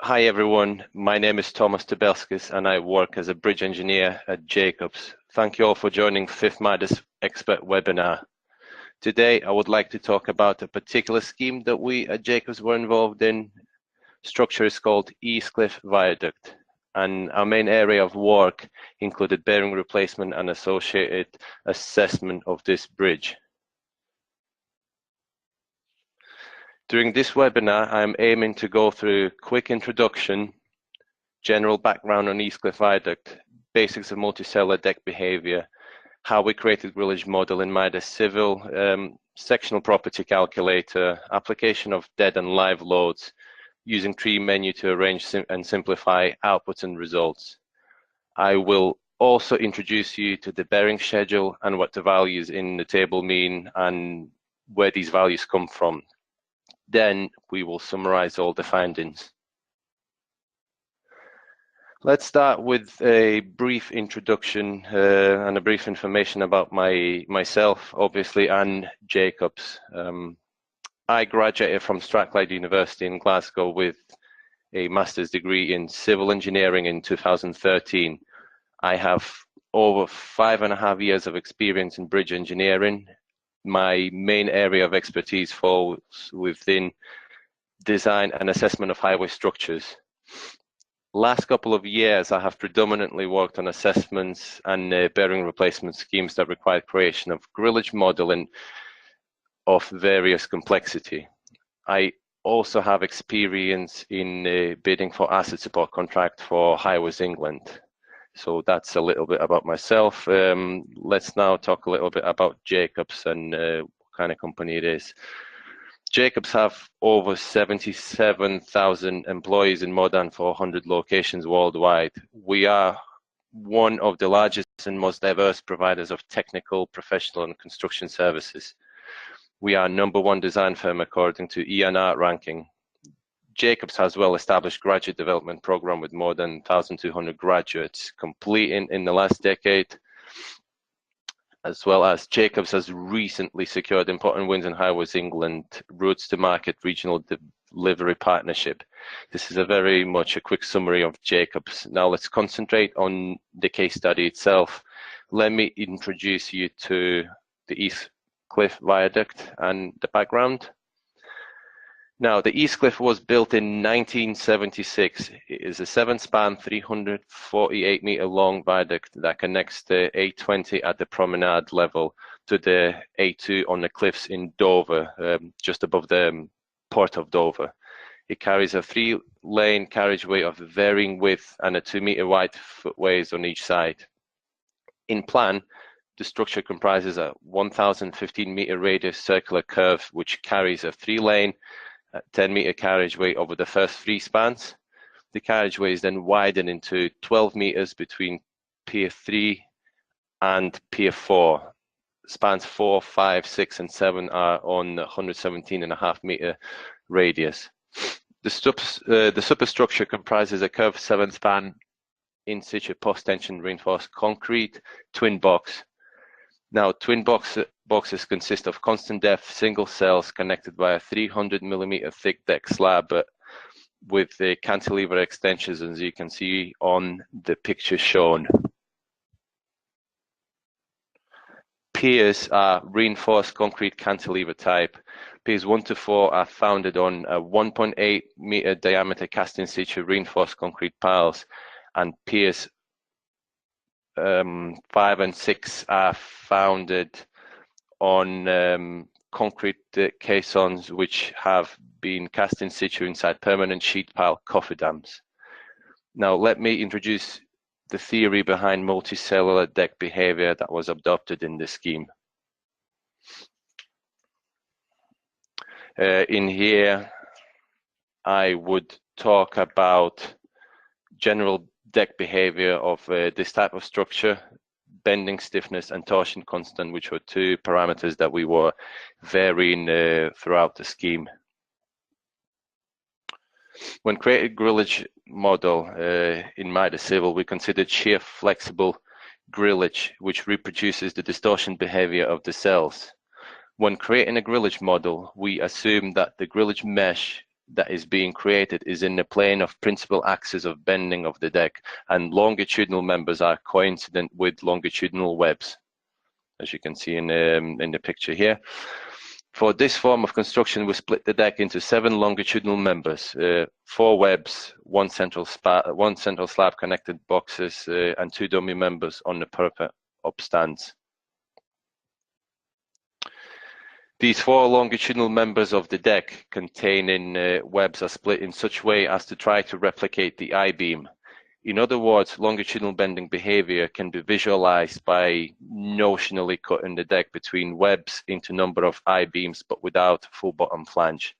Hi everyone, my name is Tomas Tubelskis and I work as a bridge engineer at Jacobs. Thank you all for joining 5th Midas Expert webinar. Today I would like to talk about a particular scheme that we at Jacobs were involved in. Structure is called East Cliff Viaduct, and our main area of work included bearing replacement and associated assessment of this bridge. During this webinar, I am aiming to go through a quick introduction, general background on East Cliff Viaduct, basics of multi-cellular deck behavior, how we created Grillage model in Midas Civil, sectional property calculator, application of dead and live loads, using tree menu to arrange and simplify outputs and results. I will also introduce you to the bearing schedule and what the values in the table mean and where these values come from. Then we will summarize all the findings. Let's start with a brief introduction and a brief information about myself, obviously, and Jacobs. I graduated from Strathclyde University in Glasgow with a master's degree in civil engineering in 2013. I have over 5.5 years of experience in bridge engineering. My main area of expertise falls within design and assessment of highway structures. Last couple of years, I have predominantly worked on assessments and bearing replacement schemes that require creation of grillage modeling of various complexity. I also have experience in bidding for asset support contract for Highways England. So that's a little bit about myself. Let's now talk a little bit about Jacobs and what kind of company it is. Jacobs have over 77,000 employees in more than 400 locations worldwide. We are one of the largest and most diverse providers of technical, professional and construction services. We are #1 design firm according to ENR ranking. Jacobs has well-established graduate development program with more than 1,200 graduates completing in the last decade, as well as Jacobs has recently secured important wins in Highways England, routes to market, regional delivery partnership. This is a very much a quick summary of Jacobs. Now let's concentrate on the case study itself. Let me introduce you to the East Cliff Viaduct and the background. Now, the East Cliff was built in 1976. It is a 7-span, 348-meter long viaduct that connects the A20 at the promenade level to the A2 on the cliffs in Dover, just above the port of Dover. It carries a 3-lane carriageway of varying width and a 2-meter wide footways on each side. In plan, the structure comprises a 1,015-meter radius circular curve which carries a 3-lane 10-meter carriageway over the first 3 spans. The carriageway is then widened into 12 meters between Pier 3 and Pier 4. Spans 4, 5, 6, and 7 are on 117.5-meter radius. The superstructure comprises a curved 7-span in situ post-tension reinforced concrete twin box. Now, twin boxes consist of constant depth single cells connected by a 300mm thick deck slab with the cantilever extensions, as you can see on the picture shown. Piers are reinforced concrete cantilever type. Piers 1 to 4 are founded on a 1.8-meter diameter cast in situ reinforced concrete piles, and piers 5 and 6 are founded on concrete caissons which have been cast in situ inside permanent sheet pile cofferdams. Now let me introduce the theory behind multi-cellular deck behavior that was adopted in this scheme. In here I would talk about general deck behavior of this type of structure, bending, stiffness, and torsion constant, which were 2 parameters that we were varying throughout the scheme. When creating grillage model in Midas Civil, we considered shear flexible grillage, which reproduces the distortion behavior of the cells. When creating a grillage model, we assume that the grillage mesh that is being created is in the plane of principal axis of bending of the deck, and longitudinal members are coincident with longitudinal webs, as you can see in the picture here. For this form of construction, we split the deck into 7 longitudinal members, 4 webs, one central slab connected boxes, and 2 dummy members on the parapet up stands. These 4 longitudinal members of the deck containing webs are split in such way as to try to replicate the I-beam. In other words, longitudinal bending behavior can be visualized by notionally cutting the deck between webs into number of I-beams, but without full bottom flange.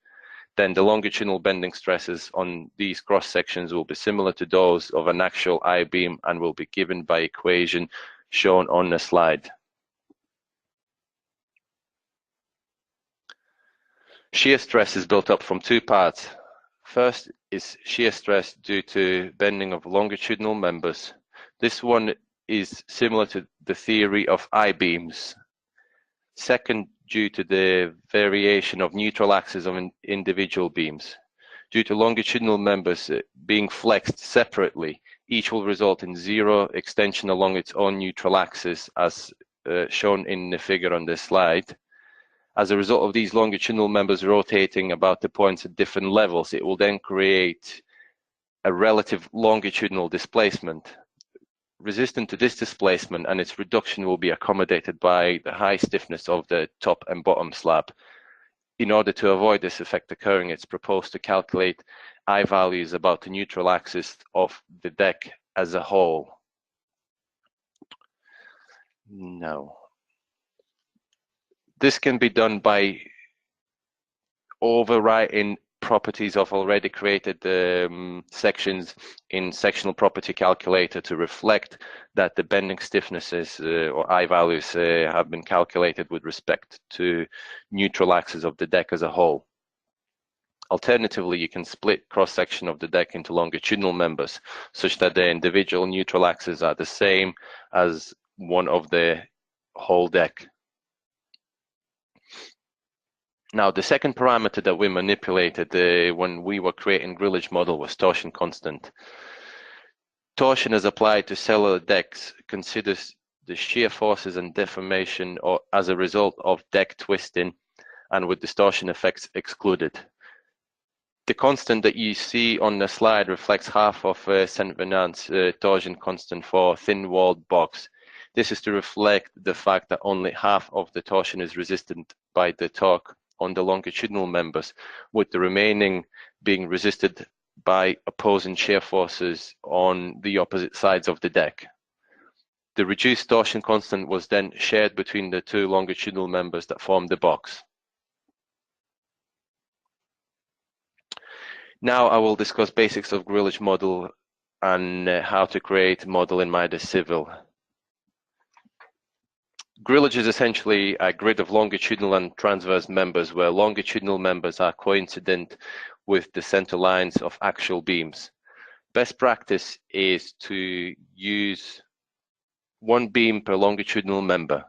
Then the longitudinal bending stresses on these cross sections will be similar to those of an actual I-beam and will be given by equation shown on the slide. Shear stress is built up from 2 parts. First is shear stress due to bending of longitudinal members. This one is similar to the theory of I-beams. Second, due to the variation of neutral axes of individual beams. Due to longitudinal members being flexed separately, each will result in 0 extension along its own neutral axis, as shown in the figure on this slide. As a result of these longitudinal members rotating about the points at different levels, it will then create a relative longitudinal displacement. Resistant to this displacement and its reduction will be accommodated by the high stiffness of the top and bottom slab. In order to avoid this effect occurring, it's proposed to calculate I values about the neutral axis of the deck as a whole. Now, this can be done by overwriting properties of already created sections in sectional property calculator to reflect that the bending stiffnesses or I values have been calculated with respect to neutral axis of the deck as a whole. Alternatively, you can split cross-section of the deck into longitudinal members such that the individual neutral axes are the same as one of the whole deck. Now, the second parameter that we manipulated when we were creating Grillage model was torsion constant. Torsion as applied to cellular decks considers the shear forces and deformation or as a result of deck twisting and with distortion effects excluded. The constant that you see on the slide reflects half of St. Venant's torsion constant for thin-walled box. This is to reflect the fact that only half of the torsion is resistant by the torque on the longitudinal members, with the remaining being resisted by opposing shear forces on the opposite sides of the deck. The reduced torsion constant was then shared between the 2 longitudinal members that form the box. Now I will discuss basics of Grillage model and how to create a model in Midas Civil. Grillage is essentially a grid of longitudinal and transverse members where longitudinal members are coincident with the center lines of actual beams. Best practice is to use 1 beam per longitudinal member.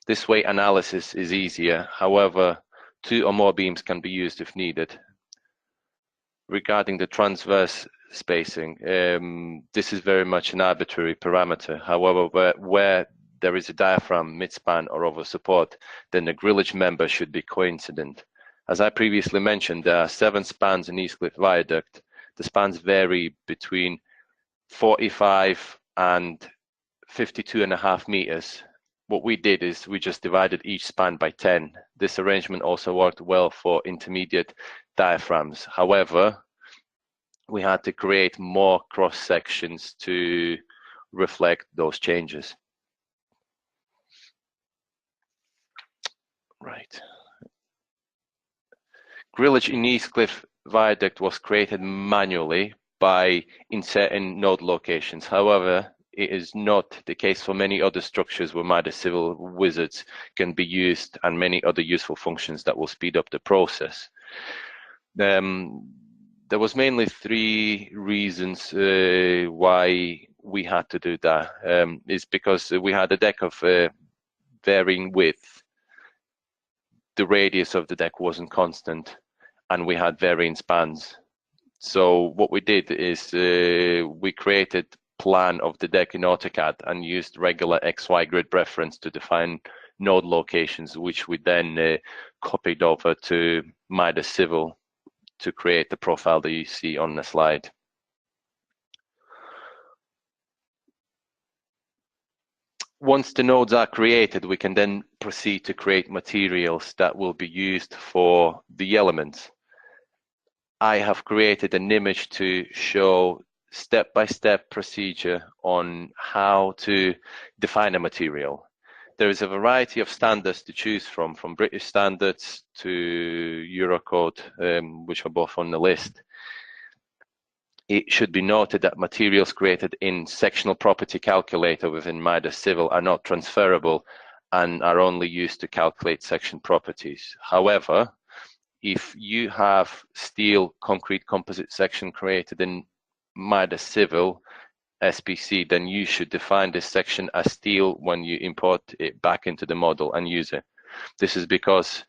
This way analysis is easier. However, 2 or more beams can be used if needed. Regarding the transverse spacing, this is very much an arbitrary parameter. However, where there is a diaphragm, midspan, or over support, then the grillage member should be coincident. As I previously mentioned, there are 7 spans in East Cliff Viaduct. The spans vary between 45 and 52.5 meters. What we did is we just divided each span by 10. This arrangement also worked well for intermediate diaphragms. However, we had to create more cross sections to reflect those changes. Right. Grillage in East Cliff Viaduct was created manually by inserting node locations. However, it is not the case for many other structures where Midas Civil wizards can be used and many other useful functions that will speed up the process. There was mainly 3 reasons why we had to do that. It's because we had a deck of varying width. The radius of the deck wasn't constant, and we had variance bands. So what we did is we created plan of the deck in AutoCAD and used regular XY grid reference to define node locations, which we then copied over to Midas Civil to create the profile that you see on the slide. Once the nodes are created, we can then proceed to create materials that will be used for the elements. I have created an image to show step-by-step procedure on how to define a material. There is a variety of standards to choose from British standards to Eurocode, which are both on the list. It should be noted that materials created in sectional property calculator within Midas Civil are not transferable and are only used to calculate section properties. However, if you have steel concrete composite section created in Midas Civil SPC, then you should define this section as steel when you import it back into the model and use it. This is because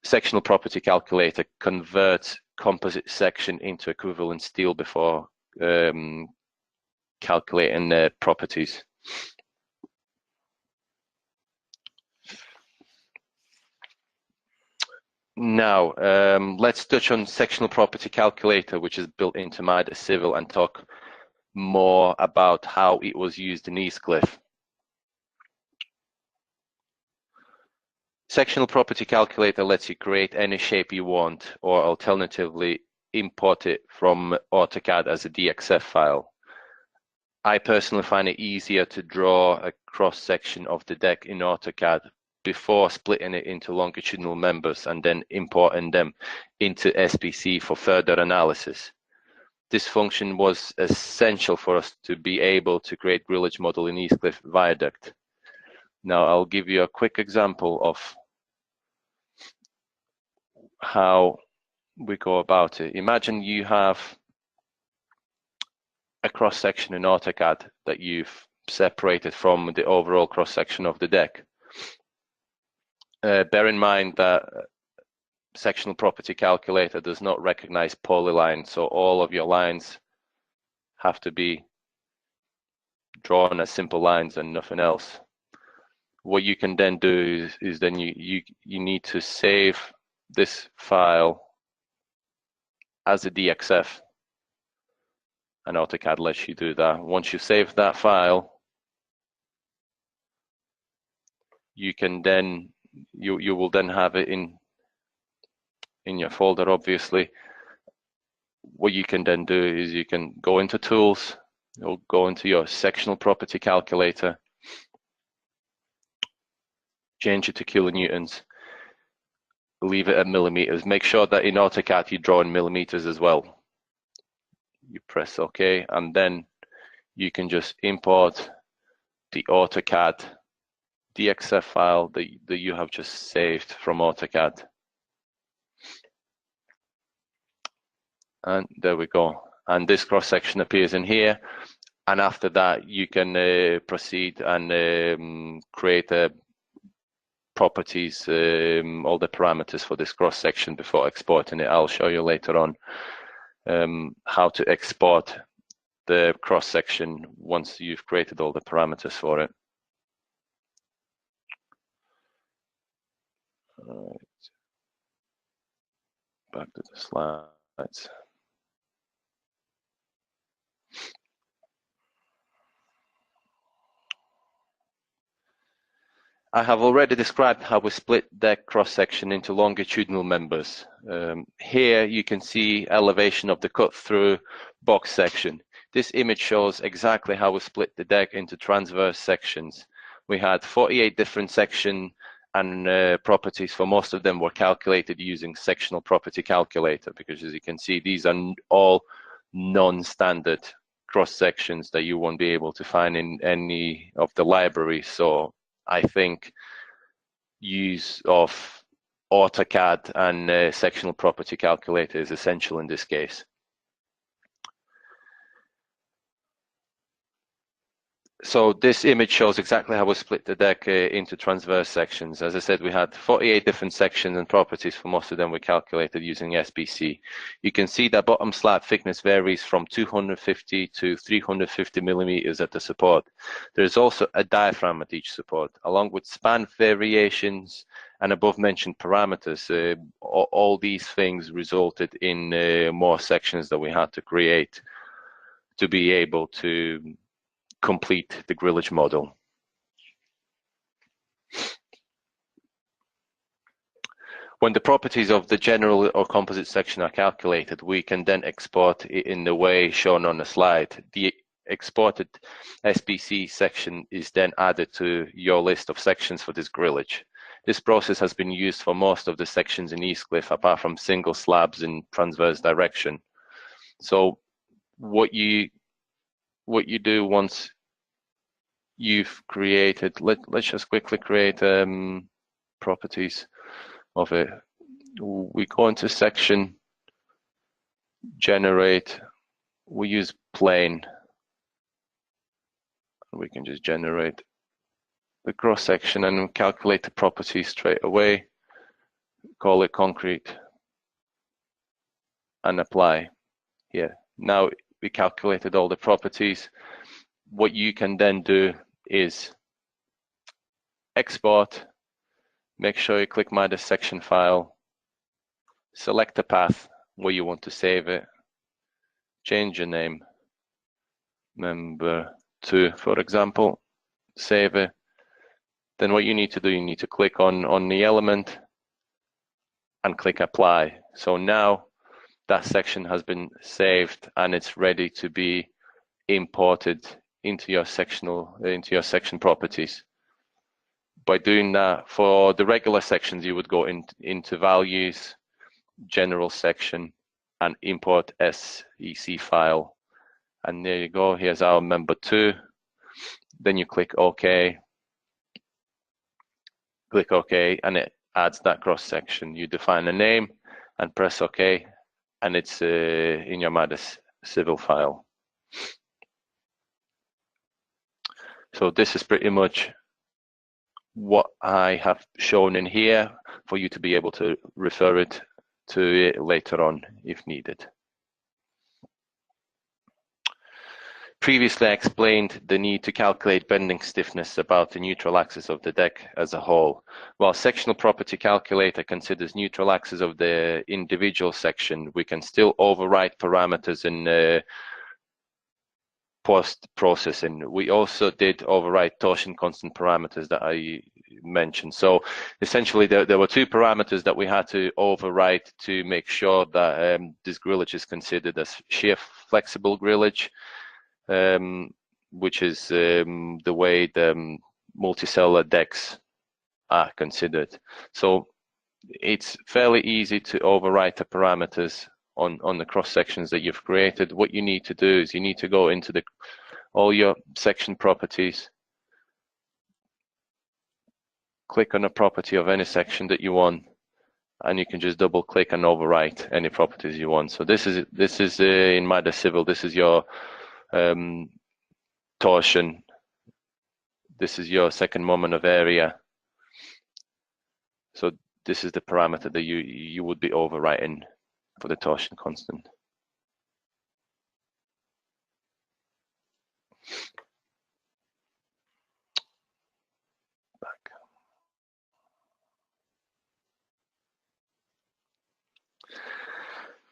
sectional property calculator converts composite section into equivalent steel before calculating the properties. Now, let's touch on sectional property calculator, which is built into Midas Civil, and talk more about how it was used in East Cliff. Sectional property calculator lets you create any shape you want, or alternatively import it from AutoCAD as a DXF file. I personally find it easier to draw a cross section of the deck in AutoCAD before splitting it into longitudinal members and then importing them into SPC for further analysis. This function was essential for us to be able to create Grillage model in East Cliff Viaduct. Now I'll give you a quick example of how we go about it. Imagine you have a cross section in AutoCAD that you've separated from the overall cross section of the deck. Bear in mind that sectional property calculator does not recognize polylines, so all of your lines have to be drawn as simple lines and nothing else. What you can then do is then you need to save this file as a DXF, and AutoCAD lets you do that. Once you save that file, you can then you will then have it in your folder. Obviously, what you can then do is you can go into tools, you'll go into your sectional property calculator, change it to kilonewtons, leave it at millimeters. Make sure that in AutoCAD you draw in millimeters as well. You press OK, and then you can just import the AutoCAD DXF file that you have just saved from AutoCAD. And there we go. And this cross section appears in here. And after that, you can proceed and create properties, all the parameters for this cross section before exporting it. I'll show you later on how to export the cross section once you've created all the parameters for it. All right. Back to the slides. I have already described how we split deck cross-section into longitudinal members. Here you can see elevation of the cut-through box section. This image shows exactly how we split the deck into transverse sections. We had 48 different section and properties. For most of them were calculated using sectional property calculator, because as you can see, these are all non-standard cross sections that you won't be able to find in any of the libraries. So I think use of AutoCAD and sectional property calculator is essential in this case. So this image shows exactly how we split the deck into transverse sections. As I said, we had 48 different sections and properties. For most of them we calculated using SBC. You can see that bottom slab thickness varies from 250 to 350 millimeters at the support. There's also a diaphragm at each support, along with span variations and above mentioned parameters. All these things resulted in more sections that we had to create to be able to complete the grillage model. When the properties of the general or composite section are calculated, we can then export it in the way shown on the slide. The exported SBC section is then added to your list of sections for this grillage. This process has been used for most of the sections in East Cliff, apart from single slabs in transverse direction. So what you do once you've created, let's just quickly create properties of it. We go into section, generate, we use plane. We can just generate the cross section and calculate the properties straight away, call it concrete, and apply here. Now we calculated all the properties. What you can then do is export, make sure you click Midas section file, select the path where you want to save it, change your name, member 2, for example, save it. Then what you need to do, you need to click on the element and click apply. So now that section has been saved and it's ready to be imported into your section properties. By doing that, for the regular sections, you would go into values, general section, and import SEC file. And there you go, here's our member 2. Then you click OK. Click OK, and it adds that cross section. You define a name and press OK, and it's in your Midas Civil file. So this is pretty much what I have shown in here for you to be able to refer it to it later on if needed. Previously, I explained the need to calculate bending stiffness about the neutral axis of the deck as a whole. While sectional property calculator considers neutral axis of the individual section, we can still override parameters in post-processing. We also did override torsion constant parameters that I mentioned. So essentially there were 2 parameters that we had to override to make sure that this grillage is considered as shear flexible grillage, which is the way the multi-cellular decks are considered. So it's fairly easy to override the parameters on the cross sections that you've created. What you need to do is you need to go into all your section properties, click on a property of any section that you want, and you can just double click and overwrite any properties you want. So this is in Midas Civil, this is your torsion, this is your second moment of area. So this is the parameter that you would be overwriting for the torsion constant. Back.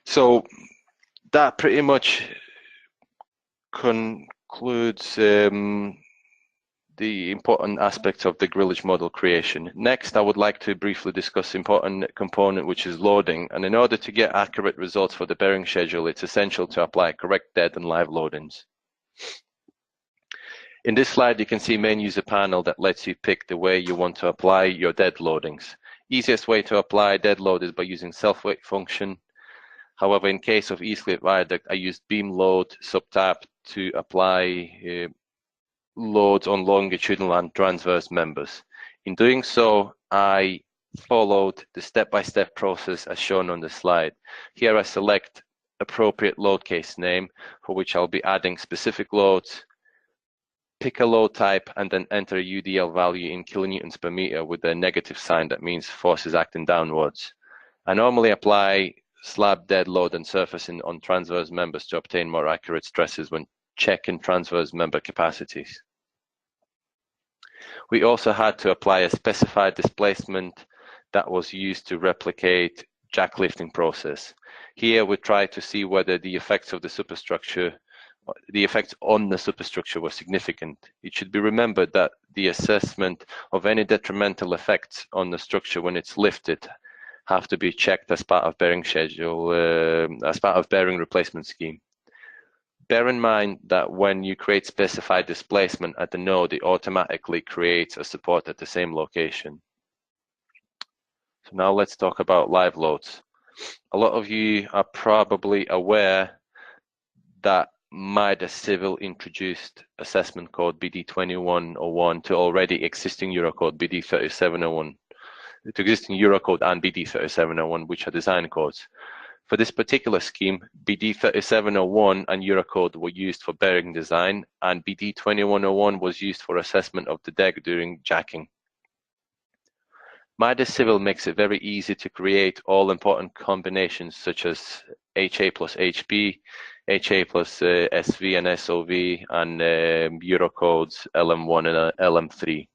So that pretty much concludes the important aspects of the grillage model creation. Next, I would like to briefly discuss important component, which is loading. And in order to get accurate results for the bearing schedule, it's essential to apply correct dead and live loadings. In this slide, you can see main user panel that lets you pick the way you want to apply your dead loadings. Easiest way to apply dead load is by using self-weight function. However, in case of East Cliff Viaduct, I used beam load subtab to apply loads on longitudinal and transverse members. In doing so, I followed the step-by-step process as shown on the slide. Here I select appropriate load case name, for which I'll be adding specific loads, pick a load type, and then enter a UDL value in kilonewtons per meter with a negative sign. That means forces acting downwards. I normally apply slab dead load and surfacing on transverse members to obtain more accurate stresses when checking transverse member capacities. We also had to apply a specified displacement that was used to replicate jack lifting process. Here we try to see whether the effects of the superstructure, the effects on the superstructure were significant. It should be remembered that the assessment of any detrimental effects on the structure when it's lifted have to be checked as part of bearing schedule, as part of bearing replacement scheme. Bear in mind that when you create specified displacement at the node, it automatically creates a support at the same location. So now let's talk about live loads. A lot of you are probably aware that Midas Civil introduced assessment code BD2101 to already existing Eurocode BD3701, to existing Eurocode and BD3701, which are design codes. For this particular scheme, BD3701 and Eurocode were used for bearing design, and BD2101 was used for assessment of the deck during jacking. Midas Civil makes it very easy to create all important combinations such as HA plus HP, HA plus SV and SOV, and Eurocodes LM1 and LM3.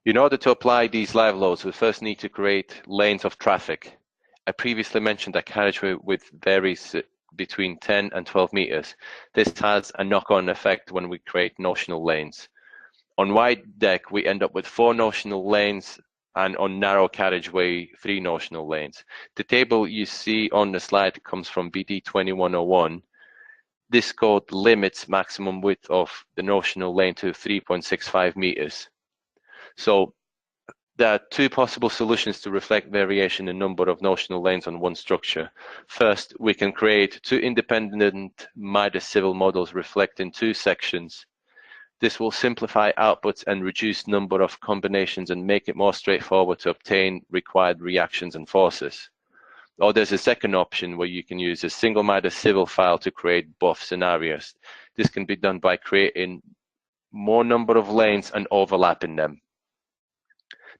In order to apply these live loads, we first need to create lanes of traffic. I previously mentioned that carriageway width varies between 10 and 12 meters. This has a knock-on effect when we create notional lanes. On wide deck, we end up with 4 notional lanes, and on narrow carriageway, 3 notional lanes. The table you see on the slide comes from BD2101. This code limits maximum width of the notional lane to 3.65 meters. So there are 2 possible solutions to reflect variation in number of notional lanes on one structure. First, we can create 2 independent Midas Civil models reflecting 2 sections. This will simplify outputs and reduce number of combinations and make it more straightforward to obtain required reactions and forces. Or there's a second option where you can use a single Midas Civil file to create both scenarios. This can be done by creating more number of lanes and overlapping them.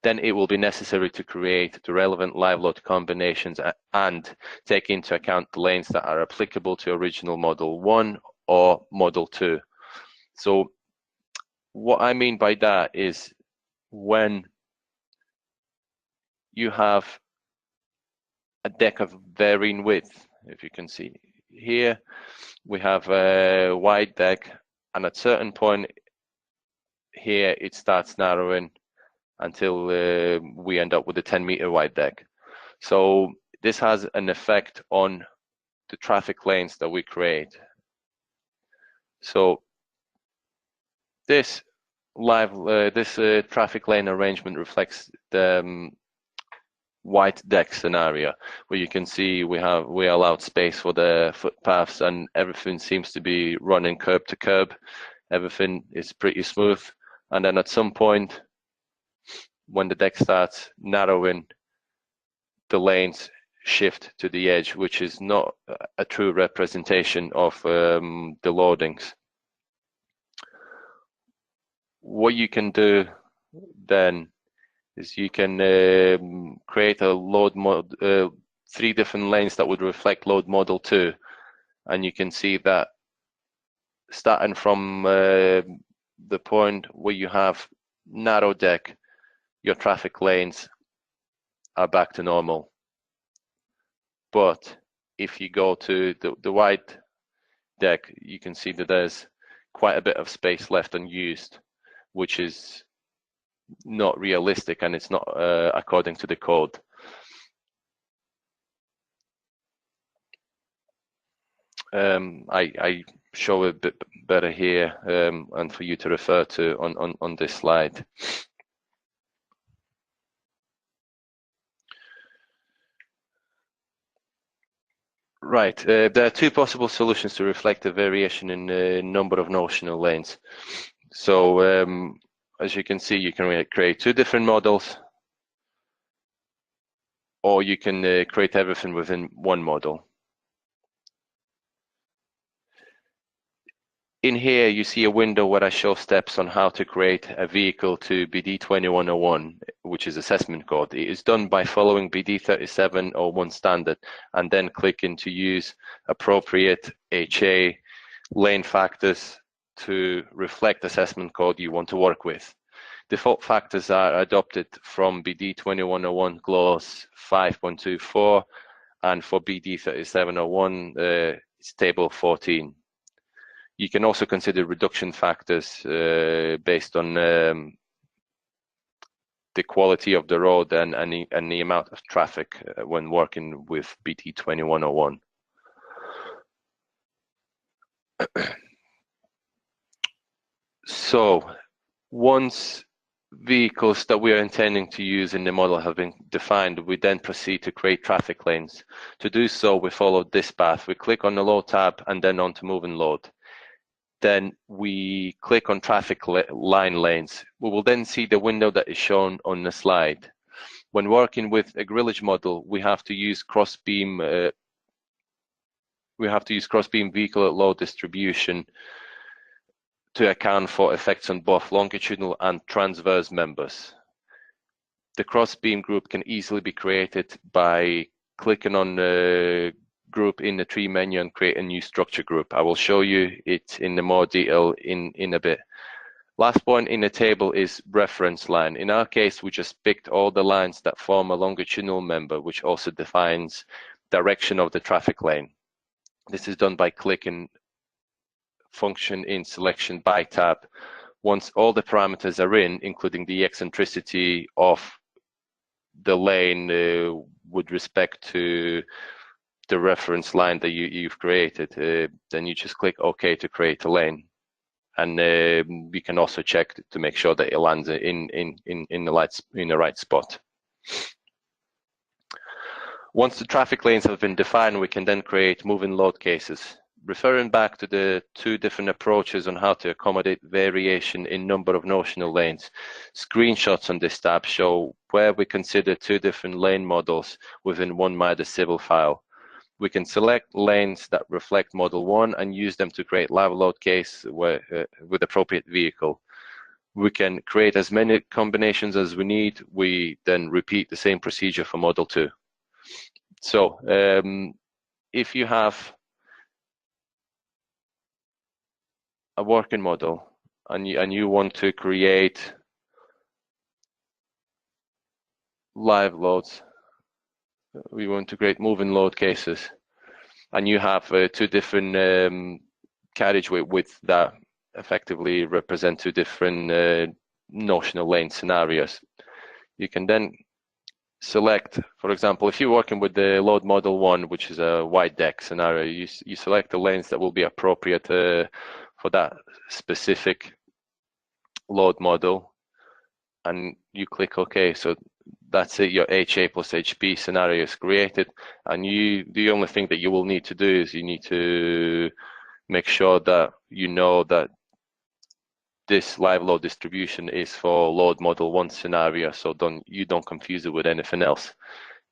Then it will be necessary to create the relevant live load combinations and take into account the lanes that are applicable to original model 1 or model 2. So what I mean by that is when you have a deck of varying width, if you can see here, we have a wide deck, and at a certain point here it starts narrowing until we end up with a 10-meter wide deck. So this has an effect on the traffic lanes that we create. So this traffic lane arrangement reflects the wide deck scenario, where you can see we allowed space for the footpaths, and everything seems to be running curb to curb. Everything is pretty smooth, and then at some point, when the deck starts narrowing, the lanes shift to the edge, which is not a true representation of the loadings. What you can do then is you can create a load mod, 3 different lanes that would reflect load model 2, and you can see that starting from the point where you have narrow deck, your traffic lanes are back to normal. But if you go to the wide deck, you can see that there's quite a bit of space left unused, which is not realistic, and it's not according to the code. I show a bit better here, and for you to refer to on this slide. Right, there are 2 possible solutions to reflect the variation in the number of notional lanes. So as you can see, you can create 2 different models, or you can create everything within one model. In here, you see a window where I show steps on how to create a vehicle to BD 2101, which is assessment code. It is done by following BD 3701 standard and then clicking to use appropriate HA lane factors to reflect assessment code you want to work with. Default factors are adopted from BD 2101 clause 5.24, and for BD 3701, it's table 14. You can also consider reduction factors based on the quality of the road and the amount of traffic when working with BD 2101. So once vehicles that we are intending to use in the model have been defined, we then proceed to create traffic lanes. To do so, we follow this path. We click on the load tab and then on to move and load. Then we click on traffic line lanes. We will then see the window that is shown on the slide. When working with a grillage model, we have to use cross-beam vehicle at load distribution to account for effects on both longitudinal and transverse members. The cross-beam group can easily be created by clicking on the group in the tree menu and create a new structure group. I will show you it in the more detail in a bit. Last point in the table is reference line. In our case, we just picked all the lines that form a longitudinal member, which also defines direction of the traffic lane. This is done by clicking function in selection by tab. Once all the parameters are in, including the eccentricity of the lane with respect to the reference line that you've created, then you just click OK to create a lane. And we can also check to make sure that it lands in the right spot. Once the traffic lanes have been defined, we can then create move and load cases. Referring back to the two different approaches on how to accommodate variation in number of notional lanes, screenshots on this tab show where we consider two different lane models within one Midas Civil file. We can select lanes that reflect model 1 and use them to create live load case with appropriate vehicle. We can create as many combinations as we need. We then repeat the same procedure for model 2. So if you have a working model and you want to create live loads, we want to create move and load cases, and you have two different carriageway width that effectively represent two different notional lane scenarios. You can then select, for example, if you're working with the load model 1, which is a wide deck scenario, you select the lanes that will be appropriate for that specific load model, and you click OK. So that's it, your HA plus HB scenario is created, and the only thing that you will need to do is you need to make sure that you know that this live load distribution is for load model 1 scenario, so you don't confuse it with anything else.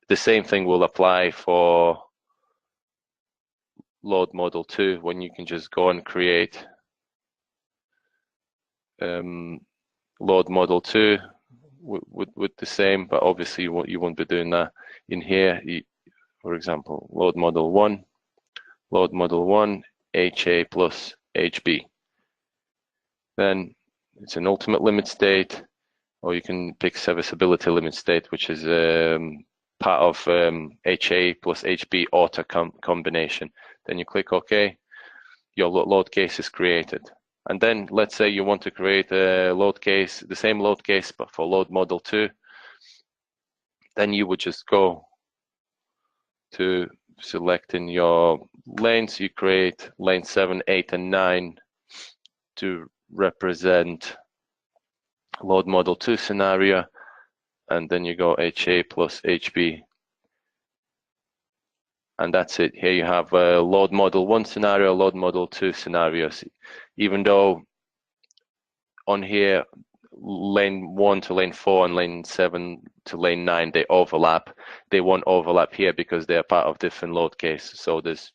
The same thing will apply for load model 2, when you can just go and create load model 2 with the same, but obviously you won't be doing that in here. For example, load model 1, HA plus HB. Then it's an ultimate limit state, or you can pick serviceability limit state, which is part of HA plus HB auto combination. Then you click OK, your load case is created. And then let's say you want to create a load case, the same load case, but for load model 2. Then you would just go to selecting your lanes. You create lane 7, 8, and 9 to represent load model 2 scenario. And then you go HA plus HB. And that's it. Here you have a load model 1 scenario, load model 2 scenarios. Even though on here, lane 1 to lane 4 and lane 7 to lane 9, they overlap. They won't overlap here because they are part of different load cases. So there's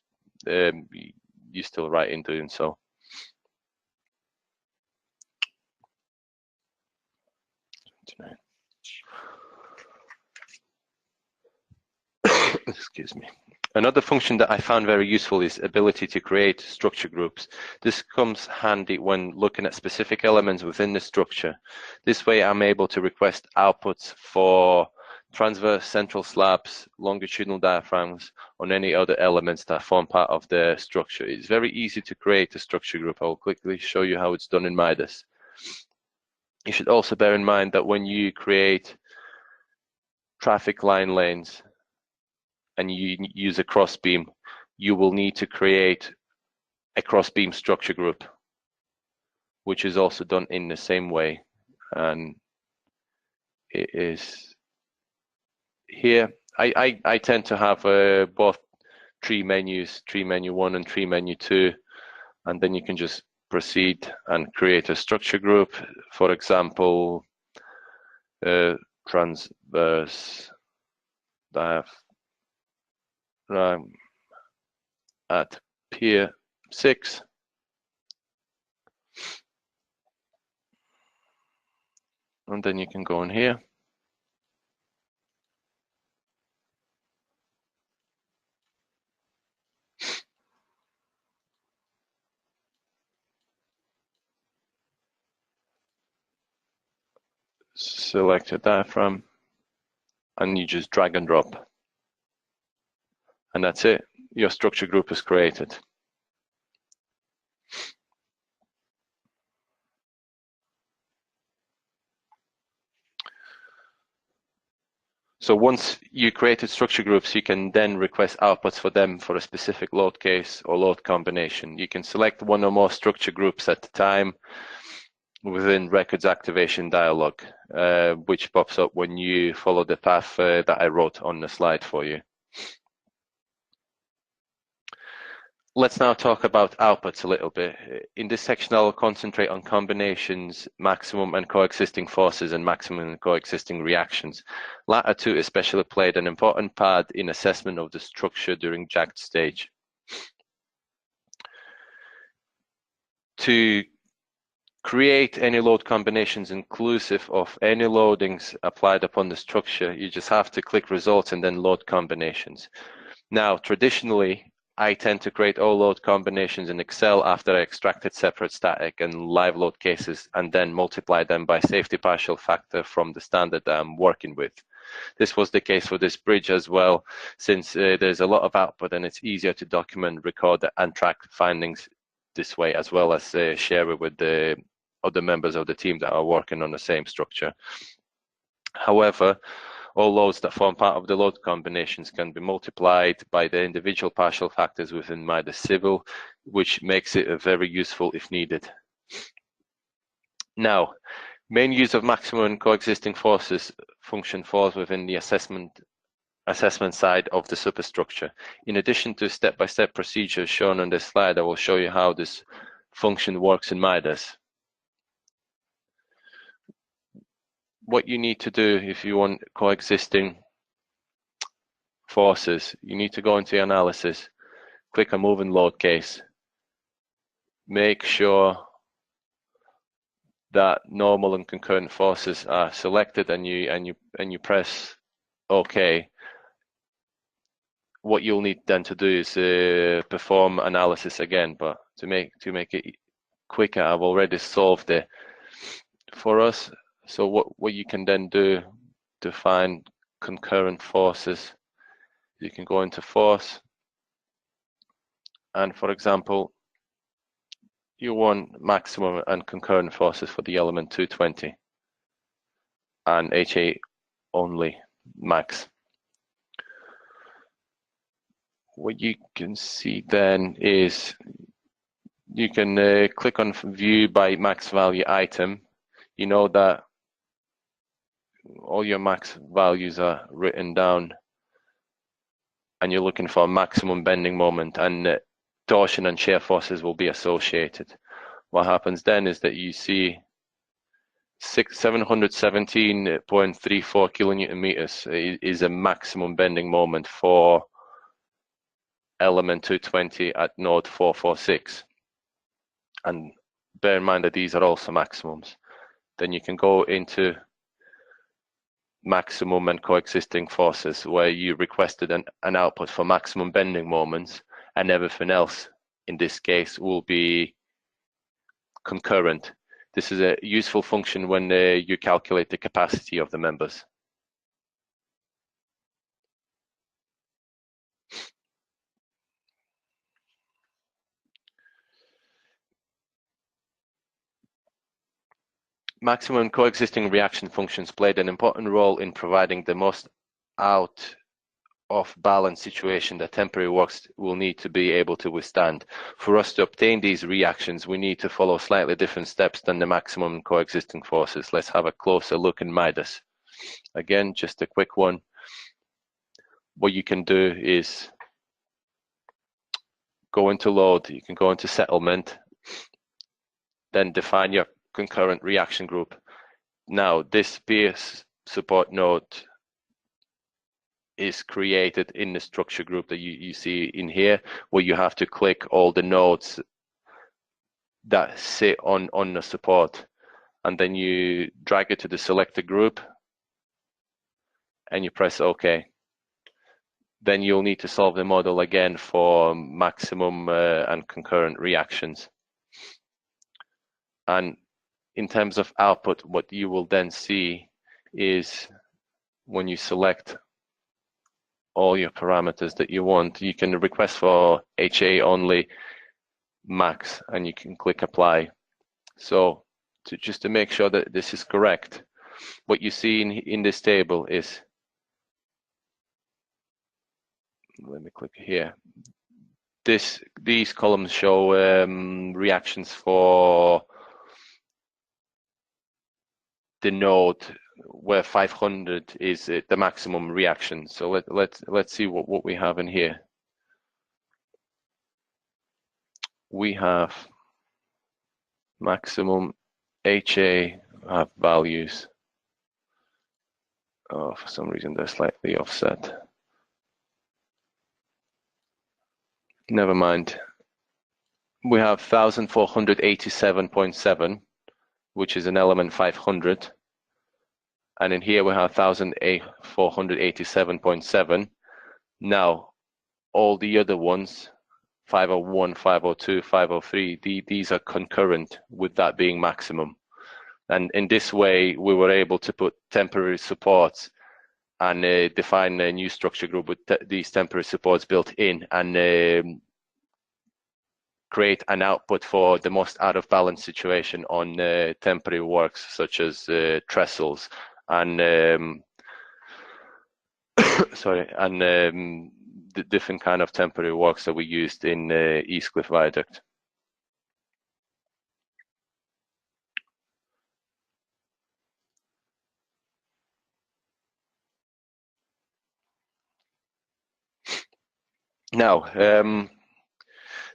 you're still right in doing so. Excuse me. Another function that I found very useful is ability to create structure groups. This comes handy when looking at specific elements within the structure. This way I'm able to request outputs for transverse central slabs, longitudinal diaphragms, on any other elements that form part of the structure. It's very easy to create a structure group. I will quickly show you how it's done in Midas. You should also bear in mind that when you create traffic line lanes and you use a crossbeam, you will need to create a crossbeam structure group, which is also done in the same way. And it is here. I tend to have both tree menus, tree menu 1 and tree menu 2, and then you can just proceed and create a structure group. For example, transverse diaphragm at pier 6. And then you can go in here. Select a diaphragm and you just drag and drop. And that's it. Your structure group is created. So once you created structure groups, you can then request outputs for them for a specific load case or load combination. You can select one or more structure groups at a time within records activation dialog, which pops up when you follow the path that I wrote on the slide for you. Let's now talk about outputs a little bit. In this section, I'll concentrate on combinations, maximum and coexisting forces, and maximum and coexisting reactions. Latter two especially played an important part in assessment of the structure during jagged stage. To create any load combinations inclusive of any loadings applied upon the structure, you just have to click results and then load combinations. Now, traditionally, I tend to create all load combinations in Excel after I extracted separate static and live load cases and then multiply them by safety partial factor from the standard that I'm working with. This was the case for this bridge as well, since there's a lot of output and it's easier to document, record and track findings this way, as well as share it with the other members of the team that are working on the same structure. However, all loads that form part of the load combinations can be multiplied by the individual partial factors within Midas Civil, which makes it very useful if needed. Now, main use of maximum and coexisting forces function falls within the assessment side of the superstructure. In addition to step-by-step procedures shown on this slide, I will show you how this function works in Midas. What you need to do if you want coexisting forces, you need to go into analysis, click on moving load case, make sure that normal and concurrent forces are selected, and you press OK. What you'll need then to do is perform analysis again, but to make it quicker, I've already solved it for us. So what you can then do to find concurrent forces, you can go into force, and for example, you want maximum and concurrent forces for the element 220 and HA only max. What you can see then is you can click on view by max value item. You know that all your max values are written down and you're looking for a maximum bending moment, and torsion and shear forces will be associated. What happens then is that you see 717.34 kilonewton meters is a maximum bending moment for element 220 at node 446. And bear in mind that these are also maximums. Then you can go into maximum and coexisting forces, where you requested an output for maximum bending moments, and everything else in this case will be concurrent. This is a useful function when you calculate the capacity of the members. Maximum coexisting reaction functions played an important role in providing the most out of balance situation that temporary works will need to be able to withstand. For us to obtain these reactions, we need to follow slightly different steps than the maximum coexisting forces. Let's have a closer look in Midas. Again, just a quick one. What you can do is go into load, you can go into settlement, then define your concurrent reaction group. Now, this peer support node is created in the structure group that you see in here, where you have to click all the nodes that sit on the support, and then you drag it to the selected group and you press OK. Then you'll need to solve the model again for maximum and concurrent reactions. And in terms of output, what you will then see is when you select all your parameters that you want, you can request for HA only max, and you can click apply. So just to make sure that this is correct, what you see in this table is, let me click here. These columns show reactions for the node where 500 is the maximum reaction. So let's see what we have in here. We have maximum HA values. Oh, for some reason they're slightly offset. Never mind. We have 1487.7, which is an element 500. And in here we have 1487.7. Now, all the other ones, 501, 502, 503, these are concurrent with that being maximum. And in this way, we were able to put temporary supports and define a new structure group with these temporary supports built in, and create an output for the most out of balance situation on temporary works such as trestles and the different kind of temporary works that we used in East Cliff Viaduct. Now,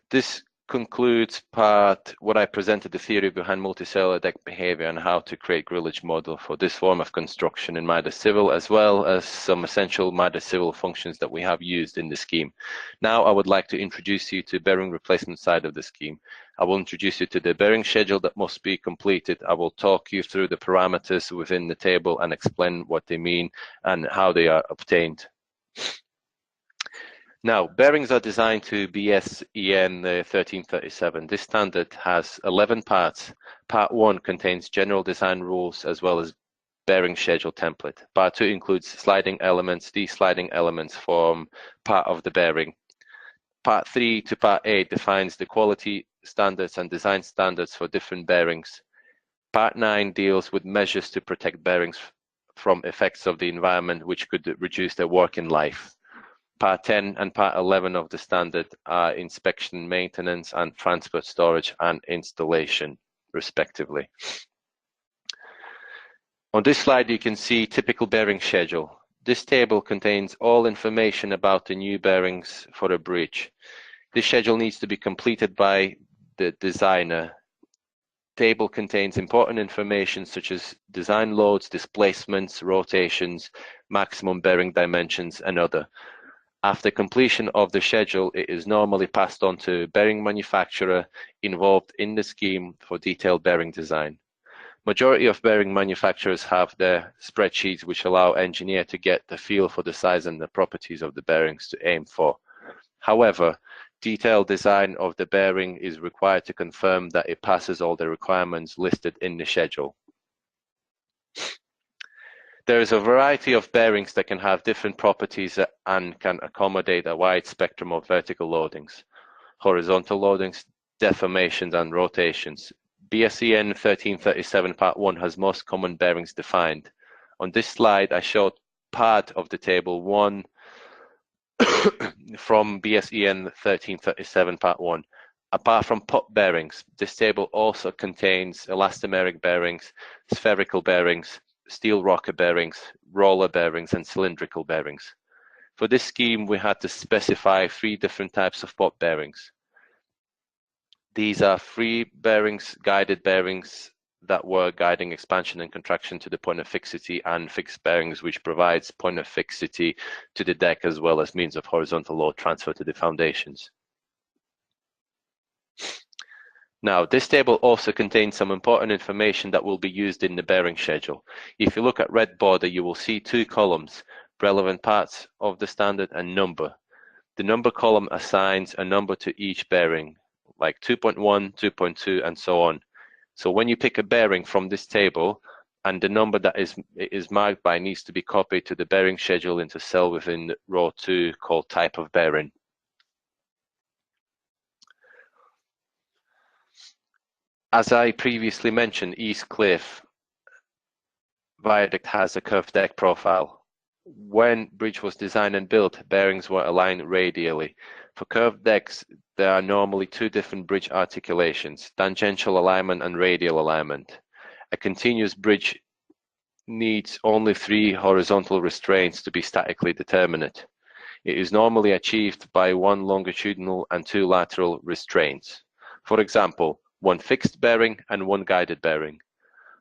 this concludes part what I presented, the theory behind multicellular deck behavior and how to create grillage model for this form of construction in Midas Civil, as well as some essential Midas Civil functions that we have used in the scheme. Now I would like to introduce you to bearing replacement side of the scheme. I will introduce you to the bearing schedule that must be completed. I will talk you through the parameters within the table and explain what they mean and how they are obtained. Now, bearings are designed to BS EN 1337. This standard has 11 parts. Part 1 contains general design rules as well as bearing schedule template. Part 2 includes sliding elements. These sliding elements form part of the bearing. Part 3 to Part 8 defines the quality standards and design standards for different bearings. Part 9 deals with measures to protect bearings from effects of the environment which could reduce their working life. Part 10 and Part 11 of the standard are inspection, maintenance, and transport, storage, and installation, respectively. On this slide, you can see typical bearing schedule. This table contains all information about the new bearings for a bridge. This schedule needs to be completed by the designer. Table contains important information such as design loads, displacements, rotations, maximum bearing dimensions, and other. After completion of the schedule, it is normally passed on to bearing manufacturer involved in the scheme for detailed bearing design. Majority of bearing manufacturers have their spreadsheets which allow engineer to get the feel for the size and the properties of the bearings to aim for. However, detailed design of the bearing is required to confirm that it passes all the requirements listed in the schedule. There is a variety of bearings that can have different properties and can accommodate a wide spectrum of vertical loadings, horizontal loadings, deformations, and rotations. BSEN 1337 Part 1 has most common bearings defined. On this slide, I showed part of the table 1 from BSEN 1337 Part 1. Apart from pot bearings, this table also contains elastomeric bearings, spherical bearings, steel rocker bearings, roller bearings, and cylindrical bearings. For this scheme, we had to specify 3 different types of pot bearings. These are free bearings, guided bearings that were guiding expansion and contraction to the point of fixity, and fixed bearings which provides point of fixity to the deck as well as means of horizontal load transfer to the foundations. Now, this table also contains some important information that will be used in the bearing schedule. If you look at red border, you will see 2 columns, relevant parts of the standard and number. The number column assigns a number to each bearing, like 2.1, 2.2, and so on. So when you pick a bearing from this table, and the number that is marked by needs to be copied to the bearing schedule into cell within row 2 called type of bearing. As I previously mentioned, East Cliff Viaduct has a curved deck profile. When bridge was designed and built, bearings were aligned radially. For curved decks, there are normally 2 different bridge articulations, tangential alignment and radial alignment. A continuous bridge needs only 3 horizontal restraints to be statically determinate. It is normally achieved by 1 longitudinal and 2 lateral restraints. For example, 1 fixed bearing and 1 guided bearing.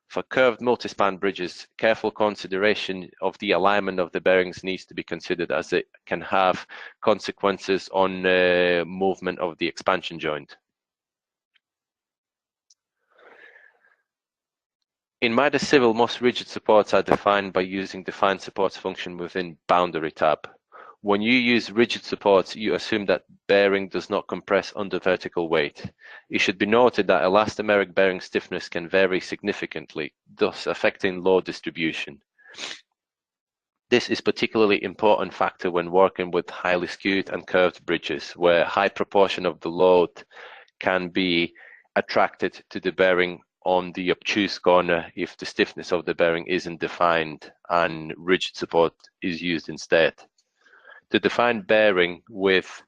For curved multi-span bridges, careful consideration of the alignment of the bearings needs to be considered, as it can have consequences on movement of the expansion joint. In Midas Civil, most rigid supports are defined by using defined supports function within boundary tab. When you use rigid supports, you assume that bearing does not compress under vertical weight. It should be noted that elastomeric bearing stiffness can vary significantly, thus affecting load distribution. This is particularly important factor when working with highly skewed and curved bridges, where a high proportion of the load can be attracted to the bearing on the obtuse corner if the stiffness of the bearing isn't defined and rigid support is used instead. To define bearing with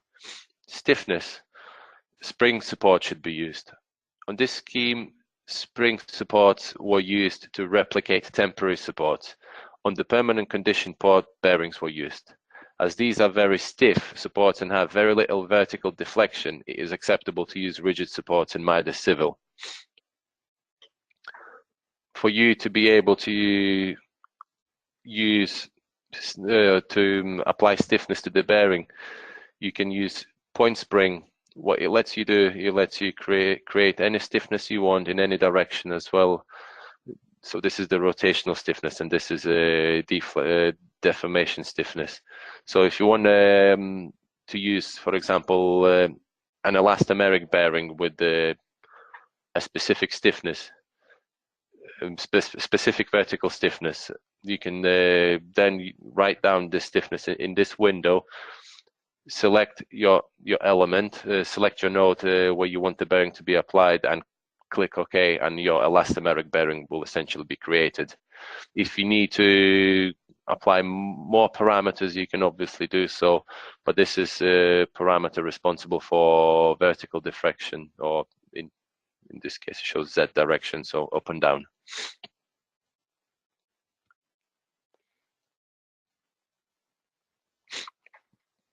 stiffness, spring support should be used. On this scheme, spring supports were used to replicate temporary supports. On the permanent condition, pot bearings were used. As these are very stiff supports and have very little vertical deflection, it is acceptable to use rigid supports in Midas Civil. For you to be able to use to apply stiffness to the bearing, you can use point spring. What it lets you do, it lets you create any stiffness you want in any direction as well. So this is the rotational stiffness, and this is a deformation stiffness. So if you want to use, for example, an elastomeric bearing with a specific stiffness, specific vertical stiffness, you can then write down this stiffness in this window, select your element, select your node where you want the bearing to be applied, and click OK, and your elastomeric bearing will essentially be created. If you need to apply more parameters, you can obviously do so, but this is a parameter responsible for vertical diffraction, or in this case it shows Z direction, so up and down.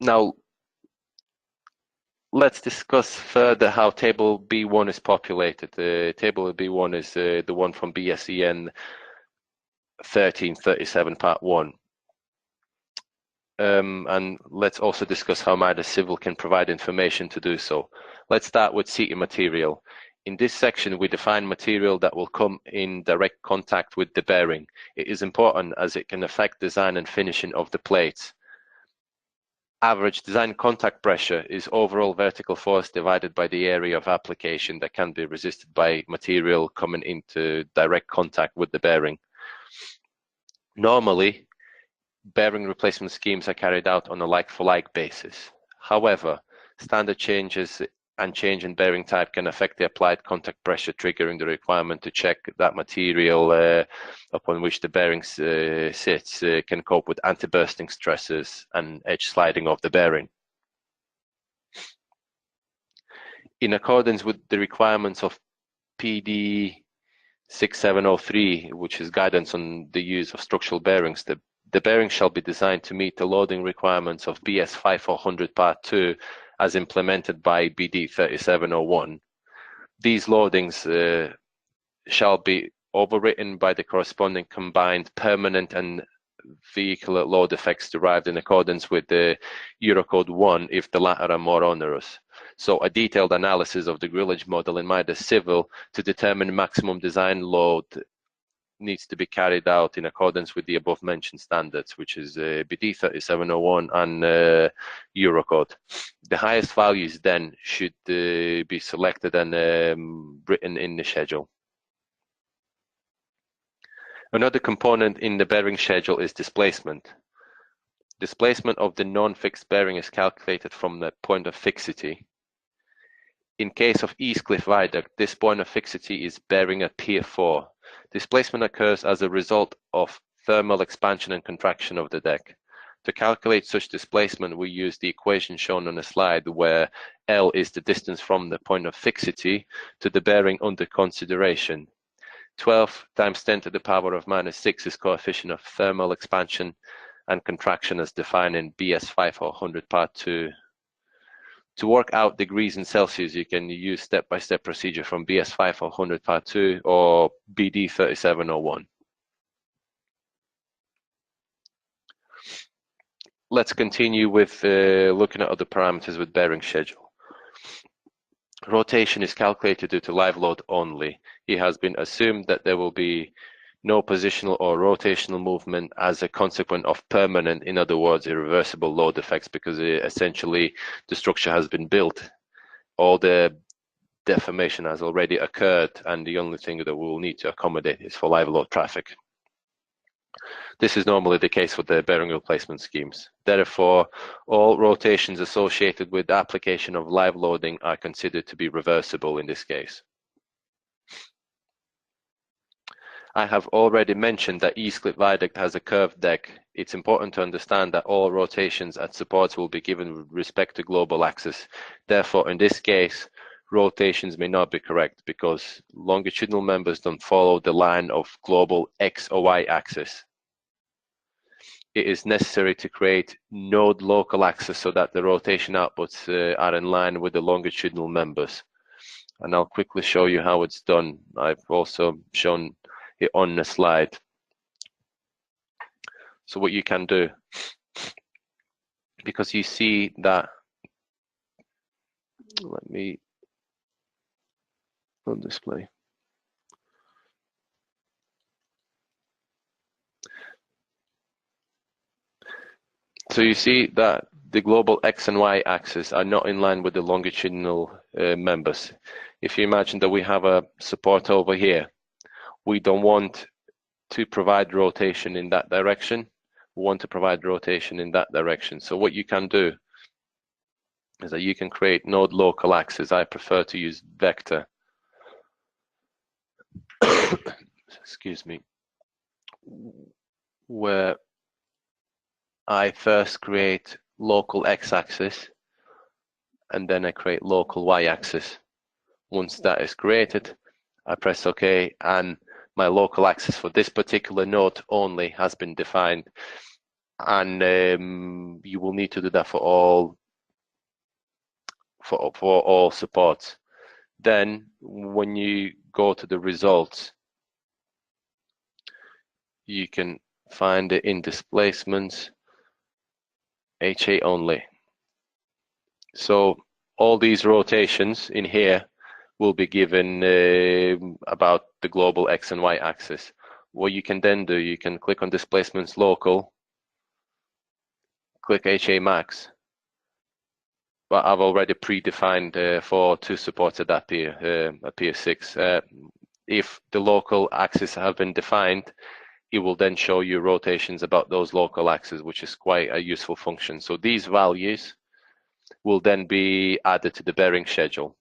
Now, let's discuss further how table B1 is populated. Table B1 is the one from BSEN 1337 Part 1. And let's also discuss how Midas Civil can provide information to do so. Let's start with seating material. In this section, we define material that will come in direct contact with the bearing. It is important as it can affect design and finishing of the plates. Average design contact pressure is overall vertical force divided by the area of application that can be resisted by material coming into direct contact with the bearing. Normally, bearing replacement schemes are carried out on a like-for-like basis. However, standard changes and change in bearing type can affect the applied contact pressure, triggering the requirement to check that material upon which the bearing sits can cope with anti-bursting stresses and edge sliding of the bearing. In accordance with the requirements of PD 6703, which is guidance on the use of structural bearings, the bearing shall be designed to meet the loading requirements of BS 5400 Part 2 as implemented by BD 3701. These loadings shall be overwritten by the corresponding combined permanent and vehicular load effects derived in accordance with the Eurocode 1 if the latter are more onerous. So a detailed analysis of the grillage model in Midas Civil to determine maximum design load needs to be carried out in accordance with the above mentioned standards, which is BD 3701 and Eurocode. The highest values then should be selected and written in the schedule. Another component in the bearing schedule is displacement. Displacement of the non-fixed bearing is calculated from the point of fixity. In case of East Cliff Viaduct, this point of fixity is bearing at Pier 4. Displacement occurs as a result of thermal expansion and contraction of the deck. To calculate such displacement, we use the equation shown on the slide where L is the distance from the point of fixity to the bearing under consideration. 12 times 10 to the power of -6 is coefficient of thermal expansion and contraction as defined in BS 5400 Part 2. To work out degrees in Celsius, you can use step-by-step procedure from BS 5400 Part 2 or BD 3701. Let's continue with looking at other parameters with bearing schedule. Rotation is calculated due to live load only. It has been assumed that there will be no positional or rotational movement as a consequence of permanent, in other words, irreversible load effects, because essentially the structure has been built. All the deformation has already occurred, and the only thing that we will need to accommodate is for live load traffic. This is normally the case for the bearing replacement schemes. Therefore, all rotations associated with the application of live loading are considered to be reversible in this case. I have already mentioned that East Cliff Viaduct has a curved deck. It's important to understand that all rotations at supports will be given with respect to global axis. Therefore, in this case, rotations may not be correct because longitudinal members don't follow the line of global X or Y axis. It is necessary to create node local axis so that the rotation outputs are in line with the longitudinal members. And I'll quickly show you how it's done. I've also shown it on the slide. So what you can do, because you see that, let me on display. So you see that the global X and Y axis are not in line with the longitudinal members. If you imagine that we have a support over here, we don't want to provide rotation in that direction. We want to provide rotation in that direction. So what you can do is that you can create node local axis. I prefer to use vector. Excuse me. Where I first create local x-axis and then I create local y-axis. Once that is created, I press OK, and my local axis for this particular node only has been defined. And you will need to do that for all supports. Then when you go to the results, you can find it in displacements, HA only. So all these rotations in here will be given about the global X and Y axis. What you can then do, you can click on displacements local, click HA max. But I've already predefined for two supported appear 6. If the local axes have been defined, it will then show you rotations about those local axes, which is quite a useful function. So these values will then be added to the bearing schedule.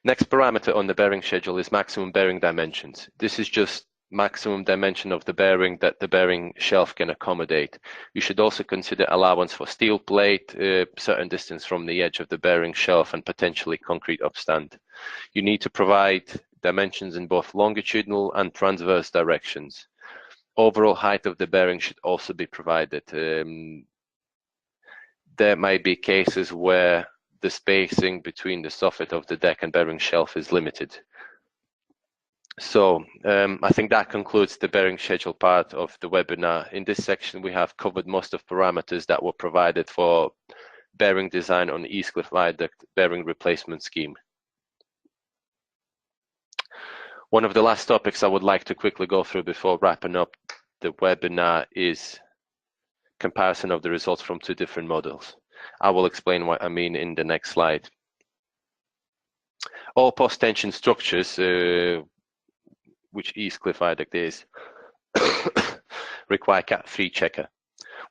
Next parameter on the bearing schedule is maximum bearing dimensions. This is just maximum dimension of the bearing that the bearing shelf can accommodate. You should also consider allowance for steel plate, certain distance from the edge of the bearing shelf, and potentially concrete upstand. You need to provide dimensions in both longitudinal and transverse directions. Overall height of the bearing should also be provided. There might be cases where the spacing between the soffit of the deck and bearing shelf is limited. So I think that concludes the bearing schedule part of the webinar. In this section, we have covered most of parameters that were provided for bearing design on East Cliff Viaduct bearing replacement scheme. One of the last topics I would like to quickly go through before wrapping up the webinar is comparison of the results from two different models. I will explain what I mean in the next slide. All post-tension structures, which East Cliff Viaduct is, require Cat 3 checker.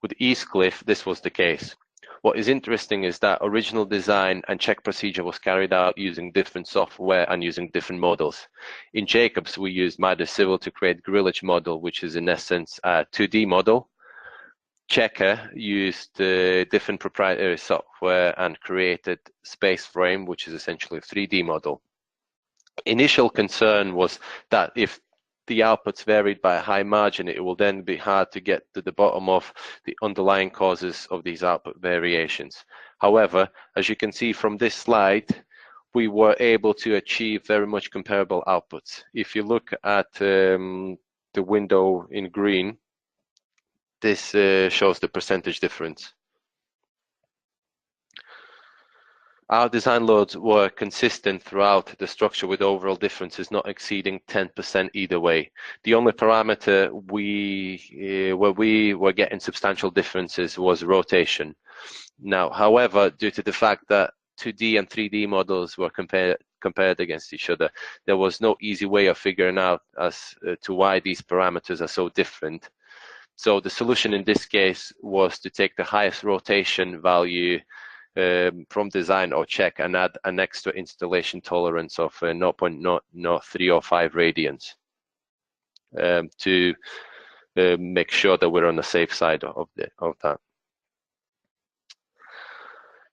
With East Cliff, this was the case. What is interesting is that original design and check procedure was carried out using different software and using different models. In Jacobs, we used Midas Civil to create Grillage model, which is in essence a 2D model. Checker used different proprietary software and created Space Frame, which is essentially a 3D model. Initial concern was that if the outputs varied by a high margin, it will then be hard to get to the bottom of the underlying causes of these output variations. However, as you can see from this slide, we were able to achieve very much comparable outputs. If you look at the window in green, this shows the percentage difference. Our design loads were consistent throughout the structure, with overall differences not exceeding 10% either way. The only parameter where we were getting substantial differences was rotation. Now, however, due to the fact that 2D and 3D models were compared against each other, there was no easy way of figuring out as to why these parameters are so different. So the solution in this case was to take the highest rotation value from design or check and add an extra installation tolerance of 0.0305 radians to make sure that we're on the safe side of that.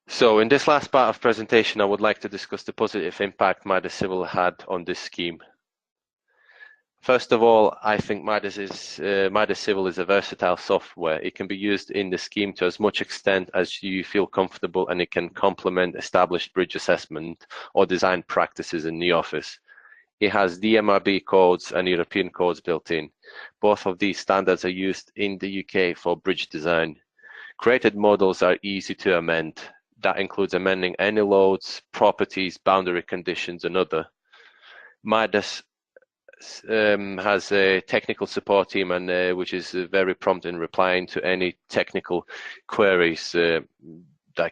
So in this last part of presentation, I would like to discuss the positive impact Midas Civil had on this scheme. First of all, I think Midas Civil is a versatile software. It can be used in the scheme to as much extent as you feel comfortable, and it can complement established bridge assessment or design practices in the office. It has DMRB codes and European codes built in. Both of these standards are used in the UK for bridge design. Created models are easy to amend. That includes amending any loads, properties, boundary conditions, and other. Midas has a technical support team, and which is very prompt in replying to any technical queries that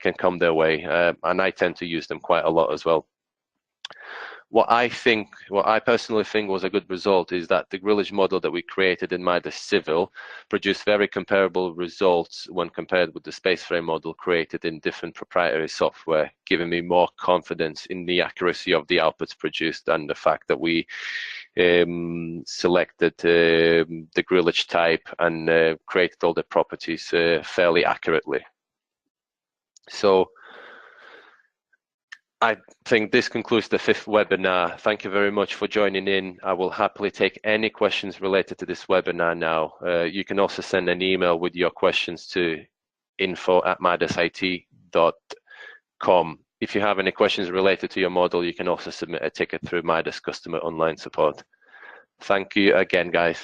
can come their way, and I tend to use them quite a lot as well. What I personally think was a good result is that the Grillage model that we created in Midas Civil produced very comparable results when compared with the space frame model created in different proprietary software, giving me more confidence in the accuracy of the outputs produced and the fact that we selected the Grillage type and created all the properties fairly accurately. So I think this concludes the 5th webinar. Thank you very much for joining in. I will happily take any questions related to this webinar now. You can also send an email with your questions to info@midasit.com. If you have any questions related to your model, you can also submit a ticket through Midas Customer Online Support. Thank you again, guys.